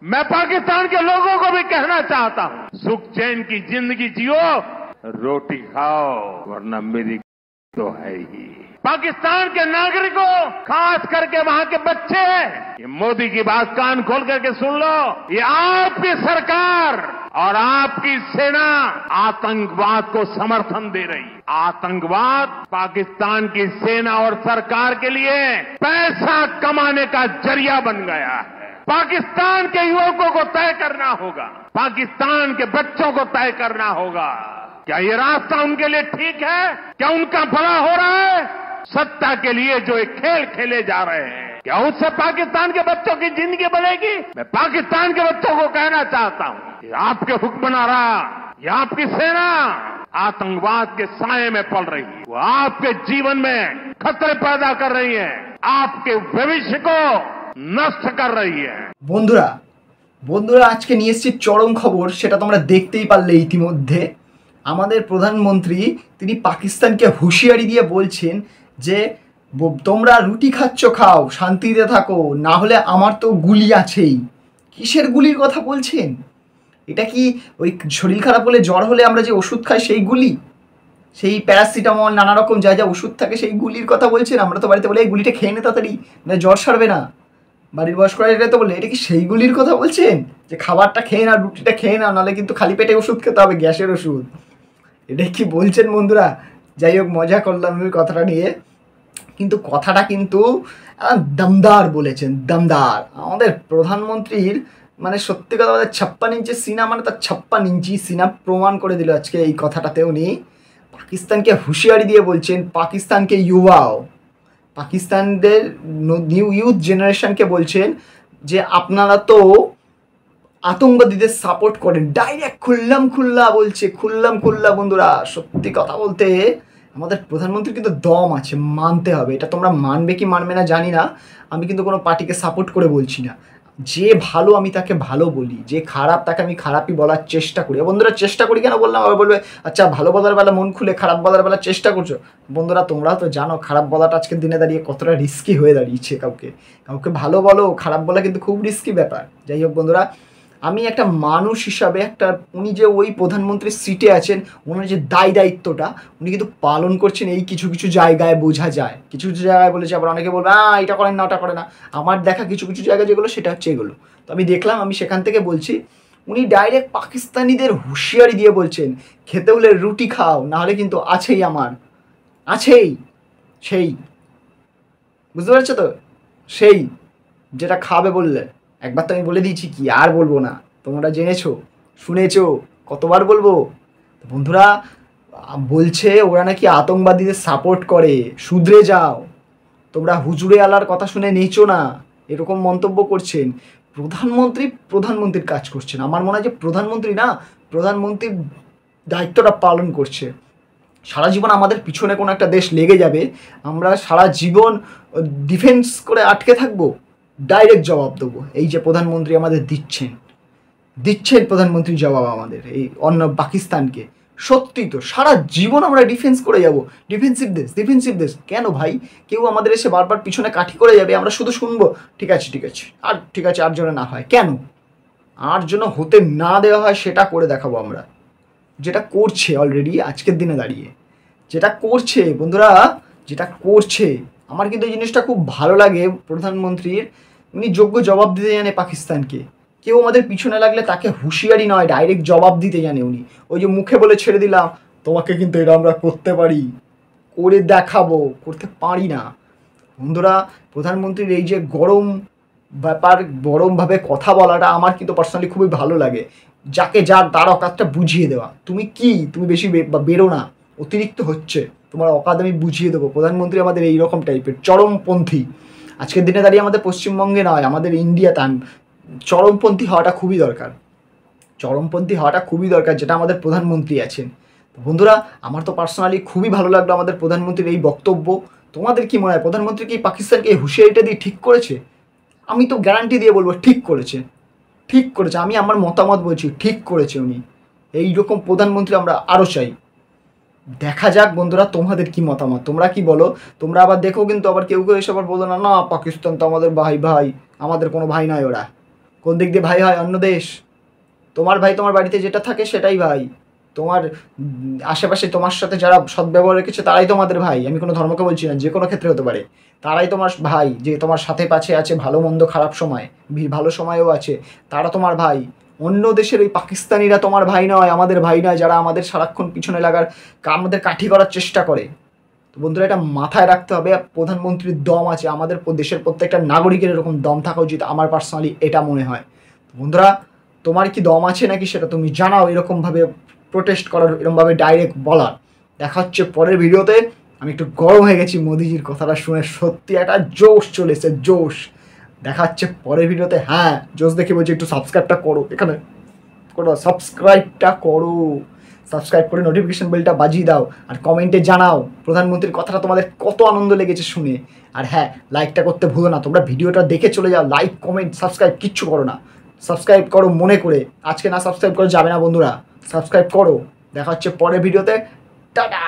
मैं पाकिस्तान के लोगों को भी कहना चाहता हूं, सुख चैन की जिंदगी जियो, रोटी खाओ, वरना मेरी तो है ही। पाकिस्तान के नागरिकों, खास करके वहां के बच्चे, ये मोदी की बात कान खोल करके सुन लो। ये आपकी सरकार और आपकी सेना आतंकवाद को समर्थन दे रही। आतंकवाद पाकिस्तान की सेना और सरकार के लिए पैसा कमाने का जरिया बन गया है। पाकिस्तान के युवकों को तय करना होगा, पाकिस्तान के बच्चों को तय करना होगा, क्या ये रास्ता उनके लिए ठीक है? क्या उनका भला हो रहा है? सत्ता के लिए जो एक खेल खेले जा रहे हैं, क्या उससे पाकिस्तान के बच्चों की जिंदगी बनेगी? मैं पाकिस्तान के बच्चों को कहना चाहता हूं, ये आपके हुक्मनारा, ये आपकी सेना आतंकवाद के साए में पल रही है। वो आपके जीवन में खतरे पैदा कर रही है, आपके भविष्य को नष्ट कर रही है। বন্ধুরা বন্ধুরা আজকে নিয়ে এসেছি চরম খবর, সেটা তোমরা দেখতেই পারলে ইতিমধ্যে। আমাদের প্রধানমন্ত্রী তিনি পাকিস্তানকে হুঁশিয়ারি দিয়ে বলছেন যে তোমরা রুটি খাচ্ছ খাও, শান্তিতে থাকো, না হলে আমার তো গুলি আছেই। কিসের গুলির কথা বলছেন? এটা কি ওই শরীর খারাপ হলে, জ্বর হলে আমরা যে ওষুধ খাই সেই গুলি, সেই প্যারাসিটামল নানা রকম যা যা ওষুধ থাকে সেই গুলির কথা বলছেন? আমরা তো বাড়িতে বলে এই গুলিটা খেয়ে নে তাড়াতাড়ি, মানে জ্বর সারবে না। বাড়ির বয়স্করা এটা তো বলে, এটা কি সেই গুলির কথা বলছেন যে খাবারটা খেয়ে না, রুটিটা খেয়ে না, নাহলে কিন্তু খালি পেটে ওষুধ খেতে হবে, গ্যাসের ওষুধ? এটা কি বলছেন বন্ধুরা? যাই হোক, মজা করলাম আমি কথাটা নিয়ে, কিন্তু কথাটা কিন্তু দমদার বলেছেন, দমদার। আমাদের প্রধানমন্ত্রীর মানে সত্যি কথা বলতে 56 ইঞ্চি সিনা, মানে তার 56 ইঞ্চি সিনা প্রমাণ করে দিল আজকে এই কথাটাতে। উনি পাকিস্তানকে হুঁশিয়ারি দিয়ে বলছেন, পাকিস্তানকে ইউবাও, পাকিস্তানদের নিউ ইউথ জেনারেশনকে বলছেন যে আপনারা তো আতঙ্কবাদীদের সাপোর্ট করেন। ডাইরেক্ট খুল্লাম খুল্লা বলছে, খুল্লাম খুল্লা। বন্ধুরা সত্যি কথা বলতে আমাদের প্রধানমন্ত্রী কিন্তু দম আছে, মানতে হবে। এটা তোমরা মানবে কি মানবে না জানি না, আমি কিন্তু কোনো পার্টিকে সাপোর্ট করে বলছি না। যে ভালো আমি তাকে ভালো বলি, যে খারাপ তাকে আমি খারাপই বলার চেষ্টা করি। বন্ধুরা চেষ্টা করি কেন বললাম? আবার বলবে আচ্ছা ভালো বলার বেলা মন খুলে, খারাপ বলার বেলা চেষ্টা করছো। বন্ধুরা তোমরাও তো জানো খারাপ বলাটা আজকের দিনে দাঁড়িয়ে কতটা রিস্কি হয়ে দাঁড়িয়েছে। কাউকে কাউকে ভালো বলো, খারাপ বলা কিন্তু খুব রিস্কি ব্যাপার। যাই হোক বন্ধুরা, আমি একটা মানুষ হিসাবে একটা, উনি যে ওই প্রধানমন্ত্রীর সিটে আছেন, ওনার যে দায়িত্বটা উনি কিন্তু পালন করছেন, এই কিছু কিছু জায়গায় বোঝা যায়। কিছু কিছু জায়গায় বলেছে, আবার অনেকে বলবে এটা করেন না, ওটা করে না। আমার দেখা কিছু কিছু জায়গায় যেগুলো, সেটা হচ্ছে এগুলো। তো আমি দেখলাম, আমি সেখান থেকে বলছি, উনি ডাইরেক্ট পাকিস্তানিদের হুঁশিয়ারি দিয়ে বলছেন, খেতে হলে রুটি খাও, নাহলে কিন্তু আছেই আমার, আছেই সেই, বুঝতে পারছো তো, সেই যেটা খাবে বললে। একবার তো আমি বলে দিয়েছি, কি আর বলবো না, তোমরা জেনেছো শুনেছো, কতবার বলবো। বন্ধুরা বলছে ওরা নাকি আতঙ্কবাদীদের সাপোর্ট করে, শুধরে যাও, তোমরা হুজুরে আলার কথা শুনে নেইছো না, এরকম মন্তব্য করছেন। প্রধানমন্ত্রীর কাজ করছেন। আমার মনে হয় যে প্রধানমন্ত্রী না, প্রধানমন্ত্রীর দায়িত্বটা পালন করছে। সারা জীবন আমাদের পিছনে কোনো একটা দেশ লেগে যাবে, আমরা সারা জীবন ডিফেন্স করে আটকে থাকবো? ডাইরেক্ট জবাব দেবো। এই যে প্রধানমন্ত্রী আমাদের দিচ্ছেন প্রধানমন্ত্রী জবাব আমাদের এই অন্য পাকিস্তানকে। সত্যি তো সারা জীবন আমরা ডিফেন্স করে যাব, ডিফেন্সিভ দেশ। কেন ভাই? কেউ আমাদের এসে বারবার পিছনে কাঠি করে যাবে, আমরা শুধু শুনবো ঠিক আছে আর ঠিক আছে, আর জন্য না হয় কেন? আর জন্য হতে না দেওয়া হয় সেটা করে দেখাবো আমরা, যেটা করছে অলরেডি আজকের দিনে দাঁড়িয়ে, যেটা করছে বন্ধুরা, যেটা করছে। আমার কিন্তু এই জিনিসটা খুব ভালো লাগে প্রধানমন্ত্রীর। উনি যোগ্য জবাব দিতে জানে পাকিস্তানকে। কেউ আমাদের পিছনে লাগলে তাকে হুঁশিয়ারি নয়, ডাইরেক্ট জবাব দিতে জানে উনি। ওই যে মুখে বলে ছেড়ে দিলাম, তোমাকে কিন্তু এটা আমরা করতে পারি, করে দেখাবো, করতে পারি না। বন্ধুরা প্রধানমন্ত্রীর এই যে গরমভাবে কথা বলাটা আমার কিন্তু পার্সোনালি খুবই ভালো লাগে। যাকে যার তার অকাতটা বুঝিয়ে দেওয়া, তুমি বেশি বেরো না, অতিরিক্ত হচ্ছে, তোমার অকাত আমি বুঝিয়ে দেবো। প্রধানমন্ত্রী আমাদের এইরকম টাইপের চরমপন্থী। আজকের দিনে দাঁড়িয়ে আমাদের পশ্চিমবঙ্গে নয়, আমাদের ইন্ডিয়াতে চরমপন্থী হওয়াটা খুবই দরকার, যেটা আমাদের প্রধানমন্ত্রী আছেন। বন্ধুরা আমার তো পার্সোনালি খুবই ভালো লাগলো আমাদের প্রধানমন্ত্রীর এই বক্তব্য। তোমাদের কি মনে হয়, প্রধানমন্ত্রী কি পাকিস্তানকে এই হুঁশিয়ারিটা দিয়ে ঠিক করেছে? আমি তো গ্যারান্টি দিয়ে বলবো ঠিক করেছে। আমি আমার মতামত বলছি, ঠিক করেছে উনি। এইরকম প্রধানমন্ত্রী আমরা আরও চাই। দেখা যাক বন্ধুরা তোমাদের কি মতামত, তোমরা কি বলো। তোমরা আবার দেখো কিন্তু আবার কেউ এসে আবার বলো না পাকিস্তান তো আমাদের ভাই, আমাদের কোনো ভাই নয় ওরা। কোন দিক দিয়ে ভাই হয় অন্য দেশ? তোমার ভাই তোমার বাড়িতে যেটা থাকে সেটাই ভাই। তোমার আশেপাশে তোমার সাথে যারা সদ্ব্যবহার রেখেছে তারাই তোমাদের ভাই। আমি কোনো ধর্মকে বলছি না, যে কোনো ক্ষেত্রে হতে পারে। তারাই তোমার ভাই, যে তোমার সাথে পাশে আছে ভালো মন্দ খারাপ সময়, ভালো সময়ও আছে, তারা তোমার ভাই। অন্য দেশের ওই পাকিস্তানিরা তোমার ভাই নয়, আমাদের ভাই নয়, যারা আমাদের সারাক্ষণ পিছনে লাগার, আমাদের কাঠি করার চেষ্টা করে। তো বন্ধুরা, এটা মাথায় রাখতে হবে। প্রধানমন্ত্রীর দম আছে, আমাদের দেশের প্রত্যেকটা নাগরিকের এরকম দম থাকা উচিত, আমার পার্সোনালি এটা মনে হয়। বন্ধুরা, তোমার কি দম আছে নাকি সেটা তুমি জানাও, এরকমভাবে প্রোটেস্ট করার, এরকমভাবে ডাইরেক্ট বলার। দেখা হচ্ছে পরের ভিডিওতে। আমি একটু গরম হয়ে গেছি মোদিজির কথাটা শুনে, সত্যি একটা জোশ চলে এসেছে, জোশ। দেখা হচ্ছে পরের ভিডিওতে। হ্যাঁ, জোশ দেখে বলছি একটু সাবস্ক্রাইবটা করো, এখানে করো, সাবস্ক্রাইবটা করো, সাবস্ক্রাইব করে নোটিফিকেশন বেলটা বাজিয়ে দাও, আর কমেন্টে জানাও প্রধানমন্ত্রীর কথাটা তোমাদের কত আনন্দ লেগেছে শুনে। আর হ্যাঁ, লাইকটা করতে ভুলো না। তোমরা ভিডিওটা দেখে চলে যাও, লাইক কমেন্ট সাবস্ক্রাইব কিচ্ছু করো না। সাবস্ক্রাইব করো মনে করে, আজকে না সাবস্ক্রাইব করে যাবে না বন্ধুরা, সাবস্ক্রাইব করো। দেখা হচ্ছে পরের ভিডিওতে। টাটা।